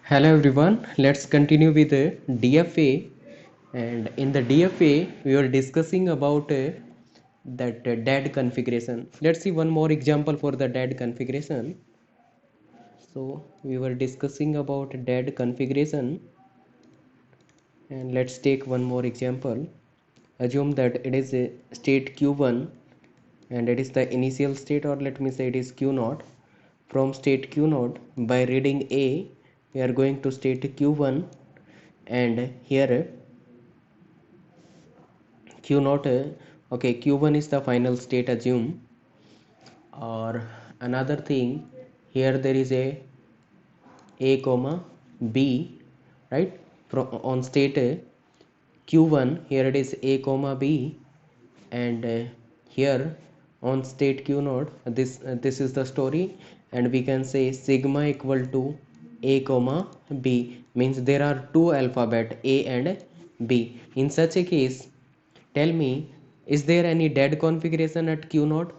Hello everyone, let's continue with DFA. And in the DFA we are discussing about that DAD configuration. Let's see one more example for the DAD configuration. So we were discussing about DAD configuration, and let's take one more example. Assume that it is a state q1 and it is the initial state, or let me say it is q0. From state q0, by reading A we are going to state q1, and here q0, okay, q1 is the final state, assume. Or another thing, here there is a comma b, right? From on state q1, here it is a comma b, and here on state q node, this is the story, and we can say sigma equal to a comma b, means there are two alphabet a and b. In such a case, tell me, is there any dead configuration at q node?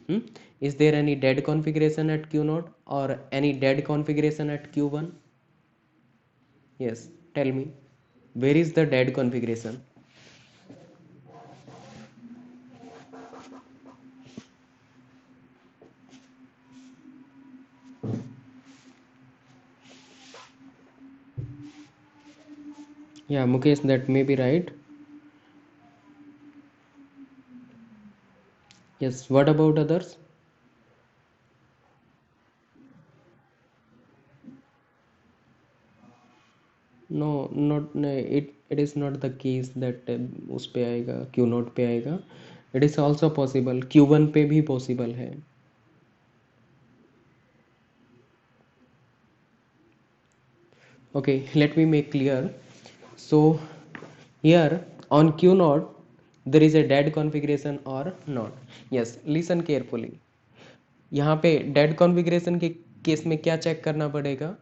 Hmm? Is there any dead configuration at q node or any dead configuration at q1? Yes, tell me, where is the dead configuration? Yeah, Mukesh, that may be right. Yes, what about others? No, not no, it is not the case that उस पे आएगा, Q note पे आएगा. It is also possible, Q one पे भी possible है. Okay, let me make clear. So here on q node there is a dead configuration or not? Yes, listen carefully. यहाँ पे डेड कॉन्फ़िगरेशन के case में क्या चेक करना पड़ेगा?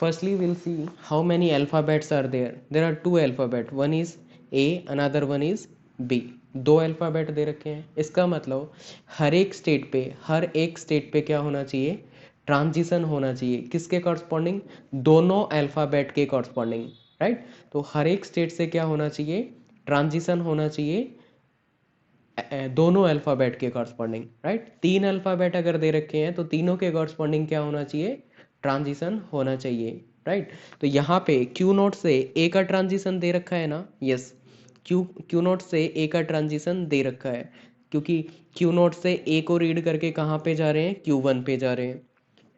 Firstly, we'll see how many alphabets are there. There are two alphabet. One is A, another one is B. दो alphabet दे रखे हैं. इसका मतलब हर एक स्टेट पे क्या होना चाहिए? ट्रांजिशन होना चाहिए. किसके कॉरस्पॉन्डिंग? दोनों अल्फ़ाबेट के कॉरस्पॉन्डिंग, राइट? तो हर एक स्टेट से क्या होना चाहिए? ट्रांजिशन होना चाहिए दोनों अल्फ़ाबेट के कॉरस्पॉन्डिंग, राइट? तीन अल्फ़ाबेट अगर दे रखे हैं तो तीनों के कॉरस्पॉन्डिंग क्या होना चाहिए? ट्रांजिशन होना चाहिए, राइट? तो यहाँ पे क्यू नोट से ए का ट्रांजिशन दे रखा है ना? यस, क्यू नोट से ए का ट्रांजिशन दे रखा है, क्योंकि क्यू नोट से ए को रीड करके कहाँ पे जा रहे हैं? क्यू वन पे जा रहे हैं,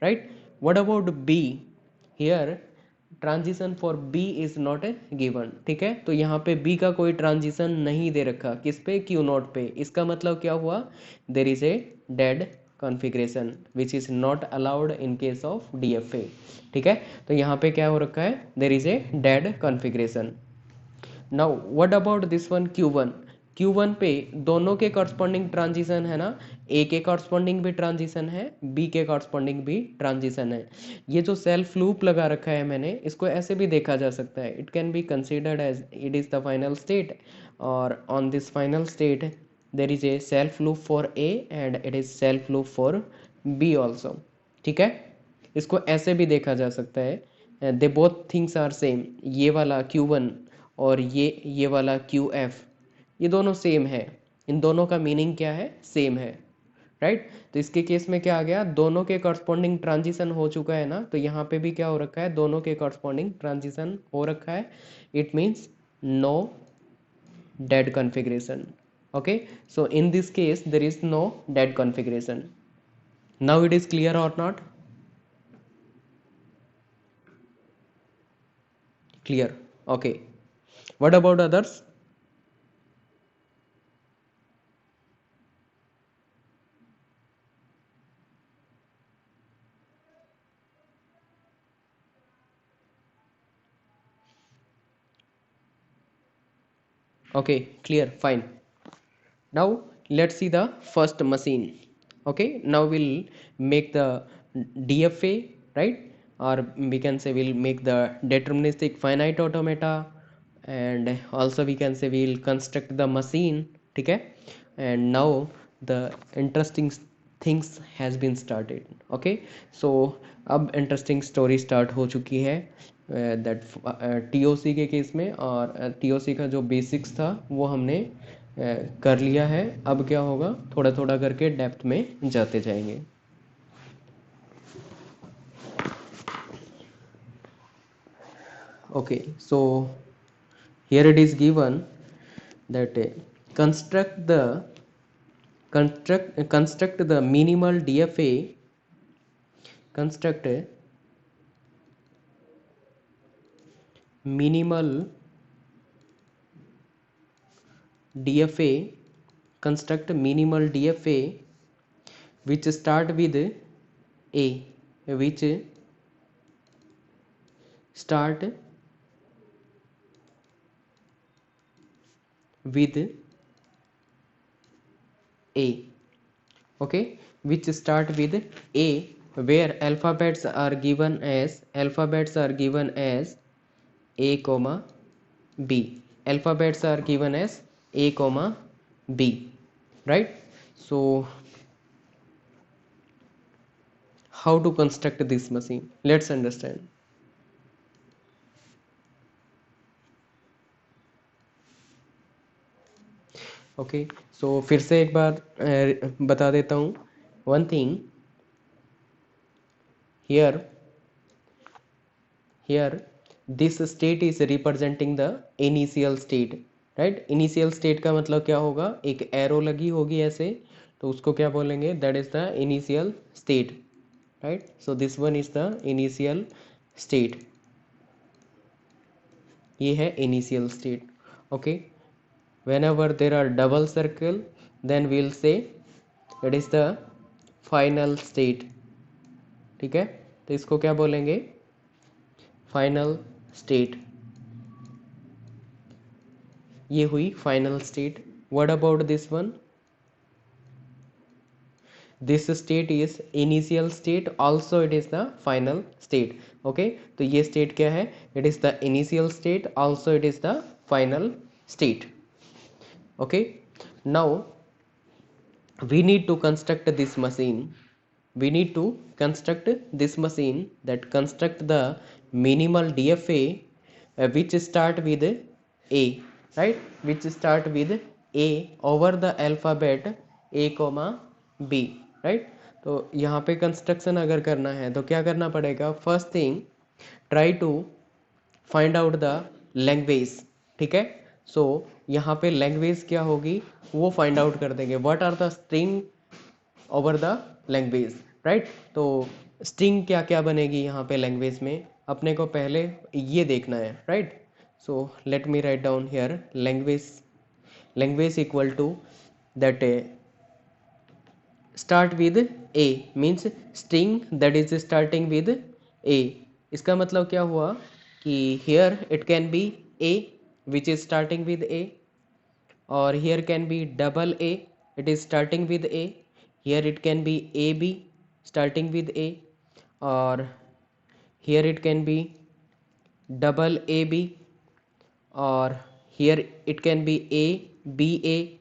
right? What about B? Here transition for B is not a given, ठीक है? तो यहाँ पे बी का कोई ट्रांजिशन नहीं दे रखा. किस पे? क्यू नोट पे. इसका मतलब क्या हुआ? देर is a dead configuration which is not allowed in case of DFA, ठीक है? तो यहाँ पे क्या हो रखा है? देर is a dead configuration. Now what about this one Q1? Q1 पे दोनों के कॉरस्पॉन्डिंग ट्रांजिशन है ना? ए के कॉरस्पॉन्डिंग भी ट्रांजिशन है, बी के कॉरस्पॉन्डिंग भी ट्रांजिशन है. ये जो सेल्फ लूप लगा रखा है मैंने, इसको ऐसे भी देखा जा सकता है. It can be considered as it is the final state, और on this final state there is a self loop for A and it is self loop for B also, ठीक है? इसको ऐसे भी देखा जा सकता है, they both things are same. ये वाला Q1 और ये वाला QF, ये दोनों सेम है. इन दोनों का मीनिंग क्या है? सेम है, राइट? तो इसके केस में क्या आ गया? दोनों के कॉरस्पॉन्डिंग ट्रांजिशन हो चुका है ना? तो यहाँ पे भी क्या हो रखा है? दोनों के कॉरस्पॉन्डिंग ट्रांजिशन हो रखा है. It means no dead configuration. Okay, so in this case there is no dead configuration. Now it is clear or not? Clear. Okay, what about others? Okay, clear, fine. Now let's see the first machine. Okay, now we'll make the DFA, right? Or we can say we'll make the deterministic finite automata, and also we can say we'll construct the machine, okay? And now the interesting things has been started. Okay, so अब interesting story start हो चुकी है that TOC के case में, और TOC का जो basics था वो हमने कर लिया है। अब क्या होगा, थोड़ा थोड़ा करके डेप्थ में जाते जाएंगे। Okay, so here it is given that construct the construct the minimal DFA, construct a minimal DFA, construct minimal DFA which start with A, which start with A. Okay, which start with A, where alphabets are given as A comma B. Alphabets are given as A comma B, right? So how to construct this machine, let's understand. Okay, so फिर से एक बार बता देता हूँ। One thing here, this state is representing the initial state, right? Initial state का मतलब क्या होगा, एक एरो लगी होगी ऐसे, तो उसको क्या बोलेंगे, that is the initial state, right? So this one is the initial state, ये है initial state. Okay, whenever there are double circle then we'll say it is the final state, ठीक है? तो इसको क्या बोलेंगे, फाइनल स्टेट, ये हुई final state. What about this one, this state is initial state, also it is the final state. Okay, तो ये स्टेट क्या है, it is the initial state, also it is the final state. okay, now we need to construct this machine, that construct the minimal DFA which start with A, right? Which start with A over the alphabet A comma B, right? तो यहाँ पे construction अगर करना है तो क्या करना पड़ेगा, first thing try to find out the language, ठीक है? सो यहाँ पे लैंग्वेज क्या होगी वो फाइंड आउट कर देंगे, what are the string over the language, right? तो स्ट्रिंग क्या क्या बनेगी यहाँ पे लैंग्वेज में, अपने को पहले ये देखना है, right? So let me write down here language equal to that start with A, means string that is starting with A. इसका मतलब क्या हुआ कि here it can be A which is starting with A, or here can be double A, it is starting with A, here it can be AB starting with A, or here it can be double AB, or here it can be A BA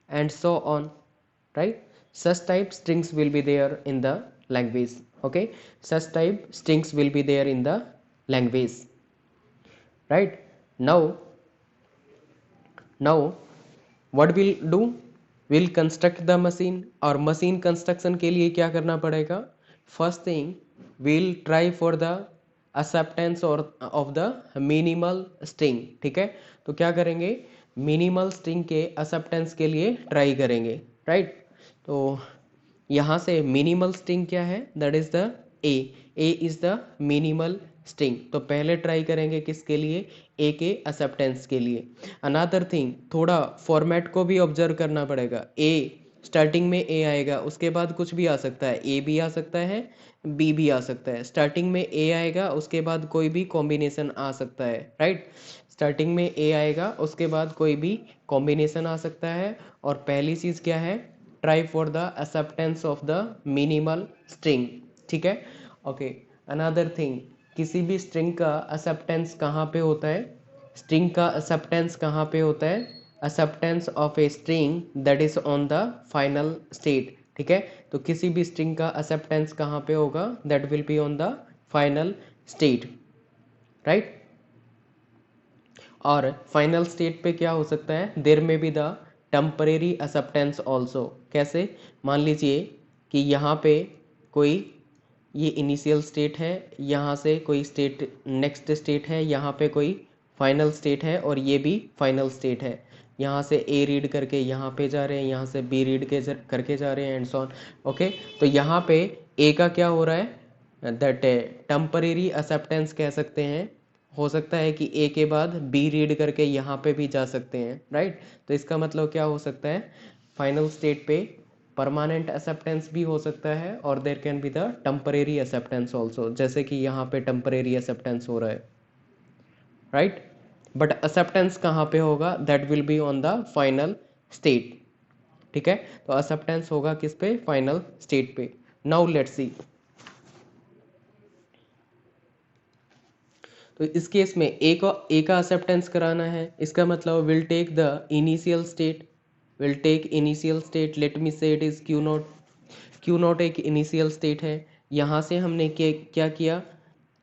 and so on, right? Such type strings will be there in the language. Okay, such type strings will be there in the language, right? Now what we'll do, we'll construct the machine, और machine construction के लिए क्या करना पड़ेगा, first thing we'll try for the acceptance और of the minimal string, ठीक है? तो क्या करेंगे, मिनिमल स्ट्रिंग के एक्सेप्टेंस के लिए ट्राई करेंगे, राइट? तो यहाँ से मिनिमल स्ट्रिंग क्या है, that is the A is the minimal string. तो पहले ट्राई करेंगे किसके लिए, ए के एक्सेप्टेंस के लिए। अनदर थिंग, थोड़ा फॉर्मेट को भी ऑब्जर्व करना पड़ेगा। ए स्टार्टिंग में ए आएगा, उसके बाद कुछ भी आ सकता है, ए भी आ सकता है, बी भी आ सकता है। स्टार्टिंग में ए आएगा, उसके बाद कोई भी कॉम्बिनेशन आ सकता है, राइट? स्टार्टिंग में ए आएगा, उसके बाद कोई भी कॉम्बिनेशन आ सकता है। और पहली चीज़ क्या है, try for the acceptance of the minimal string, ठीक है? ओके, अनदर थिंग, किसी भी स्ट्रिंग का एक्सेप्टेंस कहाँ पे होता है, स्ट्रिंग का एक्सेप्टेंस कहाँ पे होता है, acceptance of a string that is on the final state, ठीक है, तो किसी भी स्ट्रिंग का एक्सेप्टेंस कहाँ पे होगा, that will be on the final state, right. और फाइनल स्टेट पे क्या हो सकता है, देयर में B the temporary acceptance also. कैसे, मान लीजिए कि यहाँ पे कोई ये इनिशियल स्टेट है, यहाँ से कोई स्टेट नेक्स्ट स्टेट है, यहाँ पे कोई फाइनल स्टेट है और ये भी फाइनल स्टेट है। यहाँ से ए रीड करके यहाँ पे जा रहे हैं, यहाँ से बी रीड करके जा रहे हैं एंड सो ऑन। ओके, तो यहाँ पे ए का क्या हो रहा है, दैट टेम्परेरी एक्सेप्टेंस कह सकते हैं। हो सकता है कि ए के बाद बी रीड करके यहाँ पे भी जा सकते हैं, राइट। तो इसका मतलब क्या हो सकता है, फाइनल स्टेट पे परमानेंट एक्सेप्टेंस भी हो सकता है और there can be the temporary acceptance also, जैसे कि यहाँ पे टेम्परेरी एक्सेप्टेंस हो रहा है, राइट। बट एक्सेप्टेंस कहाँ पे होगा, that will be on the final state, ठीक है। तो एक्सेप्टेंस होगा किस पे, फाइनल स्टेट पे। नाउ लेट्स सी, तो इस केस में ए का एक्सेप्टेंस कराना है, इसका मतलब will take the initial state, will take initial state, let me say it is Q not. Q not एक इनिशियल स्टेट है। यहाँ से हमने क्या किया,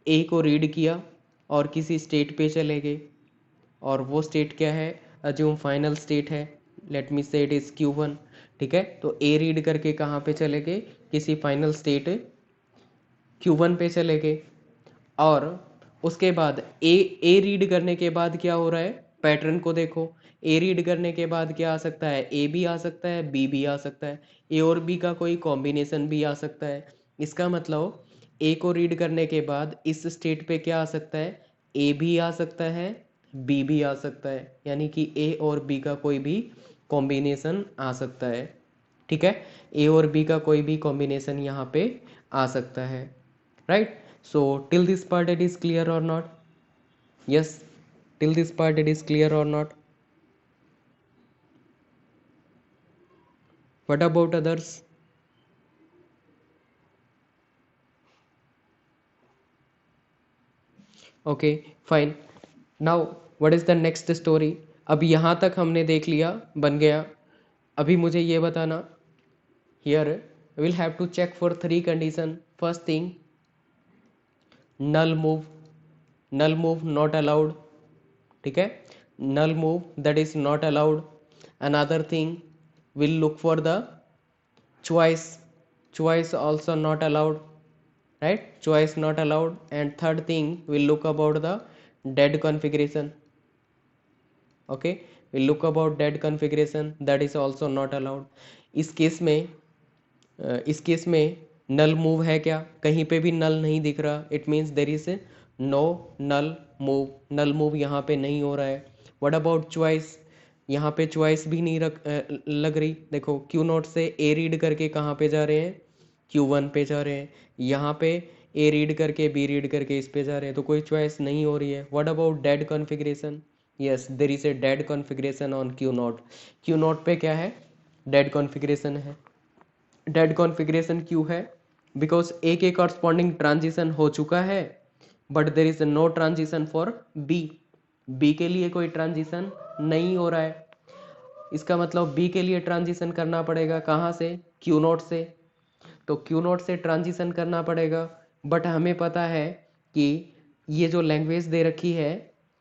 ए को रीड किया और किसी स्टेट पे चले गए, और वो स्टेट क्या है, अज्यूम फाइनल स्टेट है, late me say it is Q1, ठीक है। तो ए रीड करके कहाँ पे चले गए, किसी फाइनल स्टेट Q1 पे चले गए, और उसके बाद ए रीड करने के बाद क्या हो रहा है, पैटर्न को देखो। ए रीड करने के बाद क्या आ सकता है, ए भी आ सकता है, बी भी आ सकता है, ए और बी का कोई कॉम्बिनेशन भी आ सकता है। इसका मतलब ए को रीड करने के बाद इस स्टेट पे क्या आ सकता है, ए भी आ सकता है, बी भी आ सकता है, यानी कि ए और बी का कोई भी कॉम्बिनेशन आ सकता है, ठीक है। ए और बी का कोई भी कॉम्बिनेशन यहाँ पे आ सकता है, right? So till this part it is clear or not? Yes, till this part it is clear or not? What about others? Okay, fine. Now what is the next story? अब यहाँ तक हमने देख लिया, बन गया। अभी मुझे ये बताना, here we'll have to check for 3 condition. First thing, null move, null move not allowed, ठीक है, null move that is not allowed. Another thing, we'll look for the choice, choice also not allowed, right, choice not allowed. And third thing, we'll look about the dead configuration, okay, we'll look about dead configuration, that is also not allowed. इस case में इस case में नल move है क्या, कहीं पे भी नल नहीं दिख रहा, it means there is no null move, null move यहाँ पे नहीं हो रहा है। व्हाट अबाउट चॉइस, यहाँ पे चॉइस भी नहीं लग रही। देखो क्यू नोट से ए रीड करके कहाँ पे जा रहे हैं, Q1 पे जा रहे हैं, यहाँ पे ए रीड करके बी रीड करके इस पे जा रहे हैं, तो कोई चॉइस नहीं हो रही है। What about dead configuration, yes there is a dead configuration on Q note. Q note पे क्या है, डेड कॉन्फ़िगरेशन है। डेड कॉन्फ़िगरेशन क्यों है, बिकॉज ए के कॉरस्पॉन्डिंग ट्रांजिशन हो चुका है, but there is no transition for B, B के लिए कोई ट्रांजिशन नहीं हो रहा है। इसका मतलब बी के लिए ट्रांजिशन करना पड़ेगा, कहाँ से, क्यू नोट से। तो क्यू नोट से ट्रांजिशन करना पड़ेगा, बट हमें पता है कि ये जो लैंग्वेज दे रखी है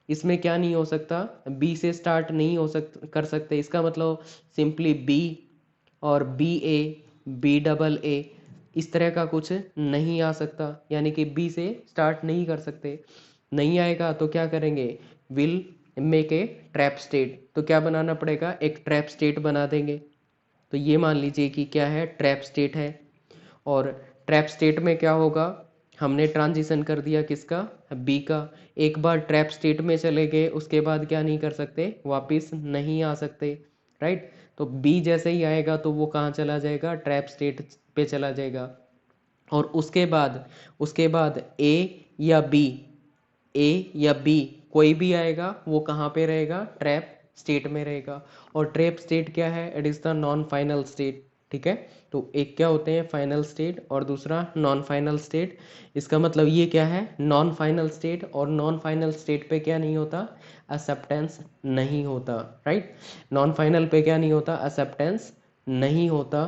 इसमें क्या नहीं हो सकता, बी से स्टार्ट नहीं हो कर सकते। इसका मतलब सिंपली बी और BA, BEE इस तरह का कुछ नहीं आ सकता, यानी कि बी से स्टार्ट नहीं कर सकते। नहीं आएगा तो क्या करेंगे, will make a trap state, तो क्या बनाना पड़ेगा, एक ट्रैप स्टेट बना देंगे। तो ये मान लीजिए कि क्या है, ट्रैप स्टेट है, और ट्रैप स्टेट में क्या होगा, हमने ट्रांजिशन कर दिया किसका, बी का। एक बार ट्रैप स्टेट में चले गए उसके बाद क्या नहीं कर सकते, वापस नहीं आ सकते, राइट। तो बी जैसे ही आएगा तो वो कहाँ चला जाएगा, ट्रैप स्टेट पे चला जाएगा। और उसके बाद ए या बी कोई भी आएगा, वो कहाँ पे रहेगा, ट्रैप स्टेट में रहेगा। और ट्रैप स्टेट क्या है, it is the non final state, ठीक है। तो एक क्या होते हैं, फाइनल स्टेट और दूसरा नॉन फाइनल स्टेट। इसका मतलब ये क्या है, नॉन फाइनल स्टेट, और नॉन फाइनल स्टेट पे क्या नहीं होता, एक्सेप्टेंस नहीं होता, राइट। नॉन फाइनल पे क्या नहीं होता, एक्सेप्टेंस नहीं होता।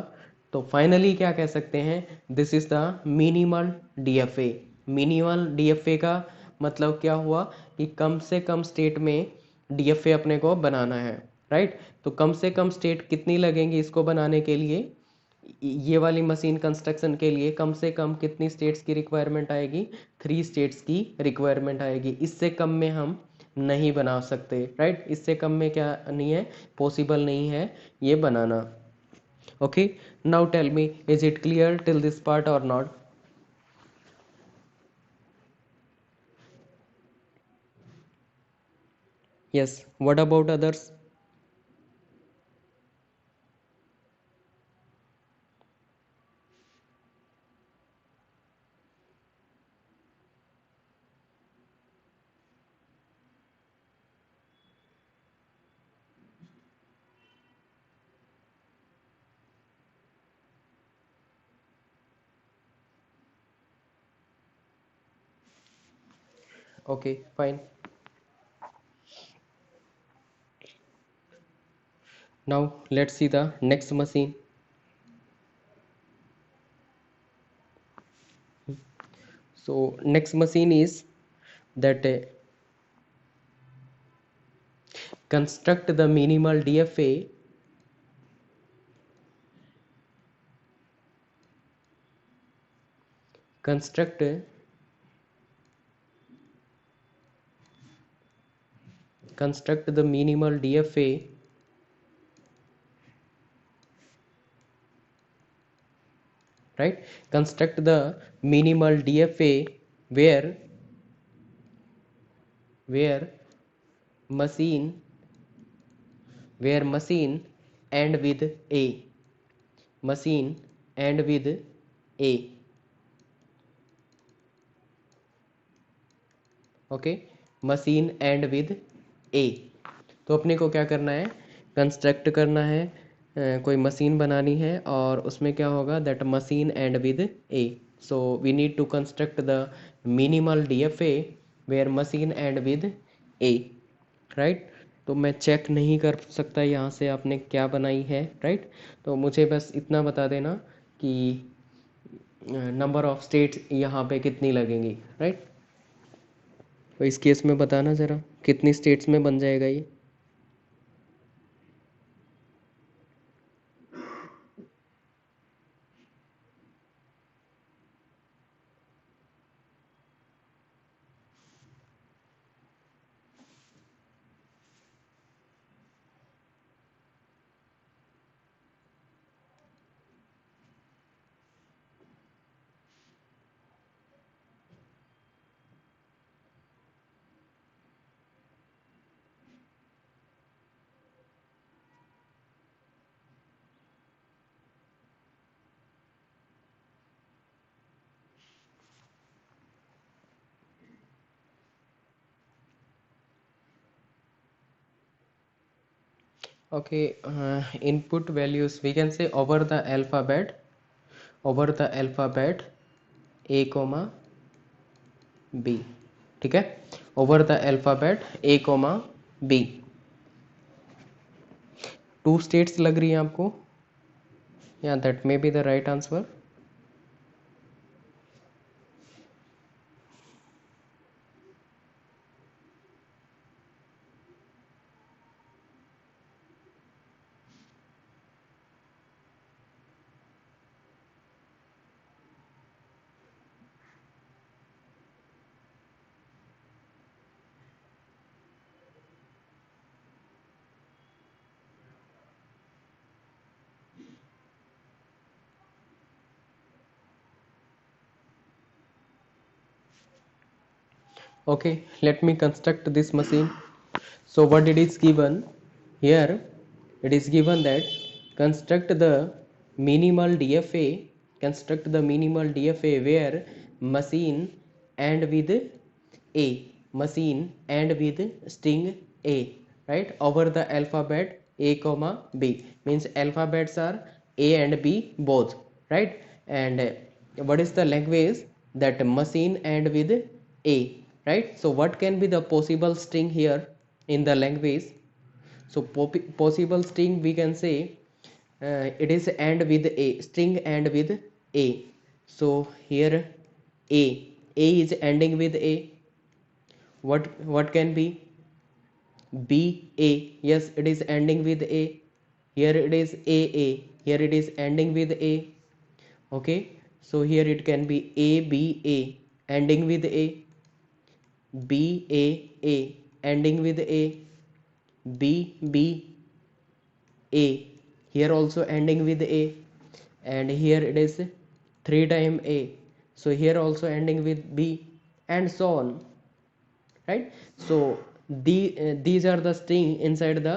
तो फाइनली क्या कह सकते हैं, this is the minimal DFA. Minimal DFA का मतलब क्या हुआ कि कम से कम स्टेट में डीएफए अपने को बनाना है, राइट। तो कम से कम स्टेट कितनी लगेंगी इसको बनाने के लिए, ये वाली मशीन कंस्ट्रक्शन के लिए कम से कम कितनी स्टेट्स की रिक्वायरमेंट आएगी, 3 स्टेट्स की रिक्वायरमेंट आएगी। इससे कम में हम नहीं बना सकते, राइट। इससे कम में क्या नहीं है, पॉसिबल नहीं है ये बनाना। Okay, now tell me, is it clear till this part और not? Yes, what about others? Okay, fine. Now let's see the next machine. So next machine is that construct the minimal DFA construct construct the minimal DFA right, construct the minimal DFA where machine machine and with a machine and with a okay, machine and with A. तो अपने को क्या करना है, construct करना है, कोई machine बनानी है और उसमें क्या होगा, that machine and with A. So we need to construct the minimal DFA where machine and with A, right. तो मैं चेक नहीं कर सकता यहाँ से आपने क्या बनाई है, राइट। तो मुझे बस इतना बता देना कि नंबर ऑफ स्टेट्स यहाँ पे कितनी लगेंगी, राइट। तो इस केस में बताना ज़रा कितनी स्टेट्स में बन जाएगा ये। Okay, input values we can say over the alphabet a comma b, ठीक है, over the alphabet a comma b। 2 states लग रही है आपको, या that may be the right answer। Okay, let me construct this machine. So what it is given here, it is given that construct the minimal DFA, construct the minimal DFA where machine and with a, machine and with string a, right, over the alphabet a comma b, means alphabets are a and b both, right. And what is the language, that machine and with a, right. So what can be the possible string here in the language? So possible string we can say it is end with a, string end with a. So here a is ending with a. What can be? B a. Yes, it is ending with a. Here it is a a. Here it is ending with a. Okay, so here it can be a b a ending with a. B a a ending with a. B b a, here also ending with a. And here it is 3 time a, so here also ending with b, and so on, right? So these are the string inside the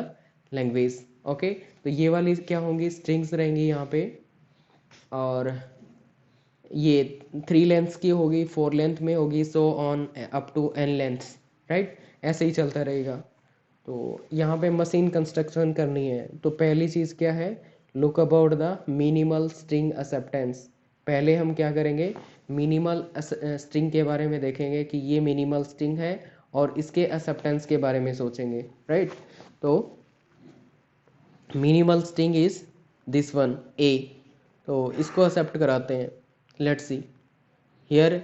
language. Okay, तो ये वाली क्या होंगी, strings रहेंगी यहाँ पे, और ये 3 लेंथ्स की होगी, 4 लेंथ में होगी, so on up to n lengths, right? ऐसे ही चलता रहेगा। तो यहाँ पे मशीन कंस्ट्रक्शन करनी है, तो पहली चीज़ क्या है, look about the minimal string acceptance. पहले हम क्या करेंगे, मिनिमल स्ट्रिंग के बारे में देखेंगे कि ये मिनिमल स्ट्रिंग है, और इसके एक्सेप्टेंस के बारे में सोचेंगे, राइट? तो minimal string is this one A, तो इसको एक्सेप्ट कराते हैं। Let's see, here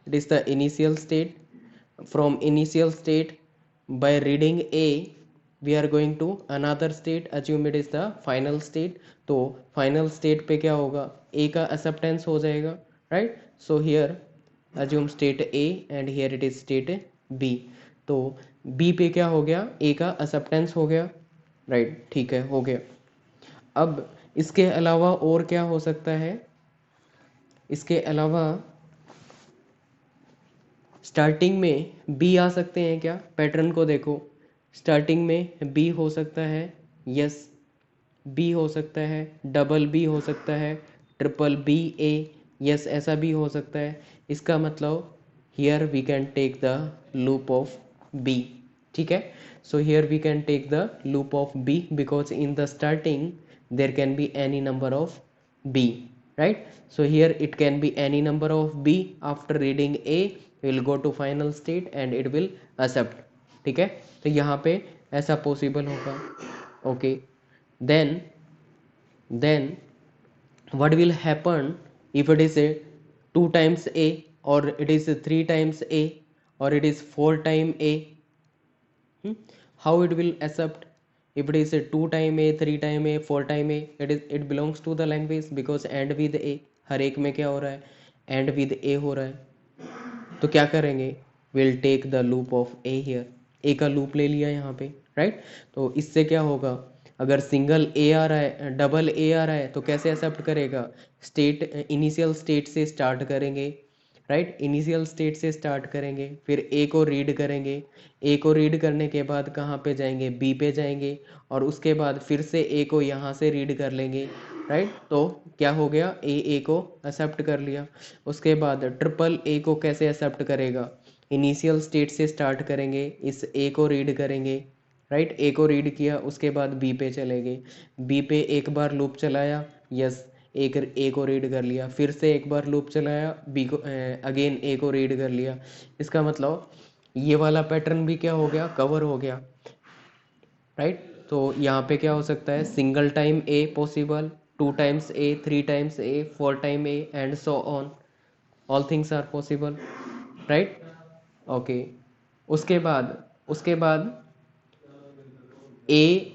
it is the initial state. From initial state, by reading a, we are going to another state, assume it is the final state. तो final state पे क्या होगा, a का acceptance हो जाएगा, right? So here assume state a and here it is state b. तो b पे क्या हो गया, a का acceptance हो गया, right? ठीक है, हो गया। अब इसके अलावा और क्या हो सकता है, इसके अलावा स्टार्टिंग में बी आ सकते हैं क्या? पैटर्न को देखो, स्टार्टिंग में बी हो सकता है, यस, बी हो सकता है, डबल बी हो सकता है, ट्रिपल बी ए, यस, ऐसा भी हो सकता है। इसका मतलब here we can take the loop of B, ठीक है? So here we can take the loop of B because in the starting there can be any number of B, right? So here it can be any number of b. After reading a, will go to final state and it will accept, ठीक है? तो यहाँ पे ऐसा possible होगा। okay, then what will happen if it is a 2 times a, or it is 3 times a, or it is 4 time a? How it will accept? If it is a 2 time a, 3 time a, 4 time a, it belongs to the language because end with a, हर एक में क्या हो रहा है, end with a हो रहा है। तो क्या करेंगे, we'll take the loop of a here, a का लूप ले लिया यहाँ पे, राइट? तो इससे क्या होगा, अगर सिंगल ए आ रहा है, डबल ए आ रहा है, तो कैसे एक्सेप्ट करेगा, स्टेट इनिशियल स्टेट से स्टार्ट करेंगे, राइट? इनिशियल स्टेट से स्टार्ट करेंगे, फिर ए को रीड करेंगे, ए को रीड करने के बाद कहाँ पे जाएंगे, बी पे जाएंगे, और उसके बाद फिर से ए को यहाँ से रीड कर लेंगे, राइट? तो क्या हो गया, ए को एक्सेप्ट कर लिया। उसके बाद ट्रिपल ए को कैसे एक्सेप्ट करेगा, इनिशियल स्टेट से स्टार्ट करेंगे, इस ए को रीड करेंगे, राइट? ए को रीड किया, उसके बाद बी पे चलेंगे, बी पे एक बार लूप चलाया, यस, एक ए को रीड कर लिया, फिर से एक बार लूप चलाया, बी को अगेन ए को रीड कर लिया। इसका मतलब ये वाला पैटर्न भी क्या हो गया, कवर हो गया, राइट? तो यहाँ पे क्या हो सकता है, single time A possible, 2 times A, 3 times A, 4 time A, and so on, all things are possible, right? Okay, उसके बाद ए